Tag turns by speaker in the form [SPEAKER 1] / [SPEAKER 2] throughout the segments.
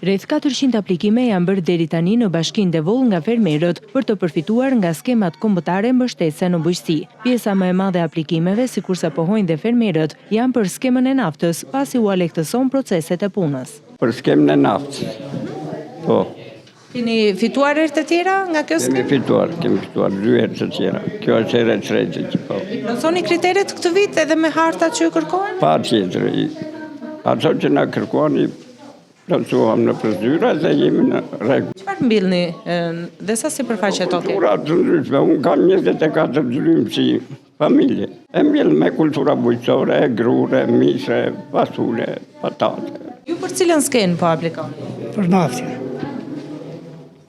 [SPEAKER 1] Rreth 400 aplikime janë bërë deri tani në Bashkinë Devol nga fermerët për të përfituar nga skemat kombëtare mbështetëse në bujqësi. Pjesa më e madhe e aplikimeve, sikur sa pohojnë dhe fermerët, janë për skemën e naftës, pasi u alektëson proceset e punës.
[SPEAKER 2] Për skemën e naftës. Po.
[SPEAKER 1] Keni fituar herë të tjera nga kjo skemë?
[SPEAKER 2] Kemi fituar 2 herë të tjera. Kjo është herë e tretë që po.
[SPEAKER 1] Plotësoni kriteret këtë vit edhe me hartat që ju kërkohen?
[SPEAKER 2] Patjetër. Ato që na kërkuan plotësuam në procedura dhe jemi në rregull.
[SPEAKER 1] Çfarë mbillni dhe sa sipërfaqe to ke?
[SPEAKER 2] Kultura të ndryshme, unë kam 24 zhyllim si familje. E mbill me kultura bujqësore, grure, mishe, fasule, patate.
[SPEAKER 1] Ju për cilën skenë po aplikoni?
[SPEAKER 3] Për naftin.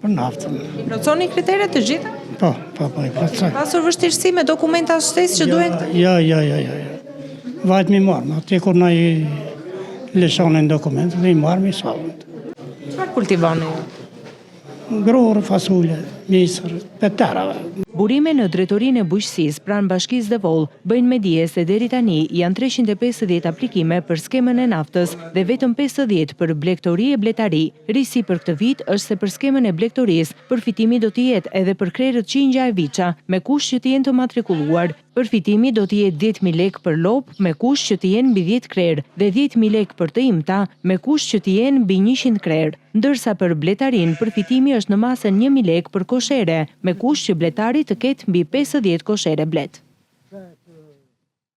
[SPEAKER 3] Për naftën.
[SPEAKER 1] I plotësoni kriteret të gjitha?
[SPEAKER 3] Po, i plotësoj.
[SPEAKER 1] Pasur vështirësi me dokumenta shtesë që duhen këtu?
[SPEAKER 3] Ja. Vajt mi marrë, aty kur na i lëshonin dokumentet dhe i marrë mi salën.
[SPEAKER 1] Çfarë kultivoni?
[SPEAKER 3] Grorë, fasule, misër, petera.
[SPEAKER 1] Burime në drejtorinë e bujqësisë pranë Bashkisë Devol bëjnë me dije se deri tani janë 350 aplikime për skemën e naftës dhe vetëm 50 për blegtori e bletari. Risi për këtë vit është se për skemën e blegtorisë, përfitimi do të jetë edhe për krerët Qingja e Viça, me kusht që të jenë të matrikulluar. Përfitimi do të jetë 10.000 lekë për lop, me kusht që të jenë mbi 10 krerë, dhe 10.000 lekë për të imta, me kusht që të jenë mbi 100 krerë. Ndërsa për bletarin, përfitimi është në masën 1.000 lekë për koshere, me kusht që bletari të ketë mbi 50 koshere blet.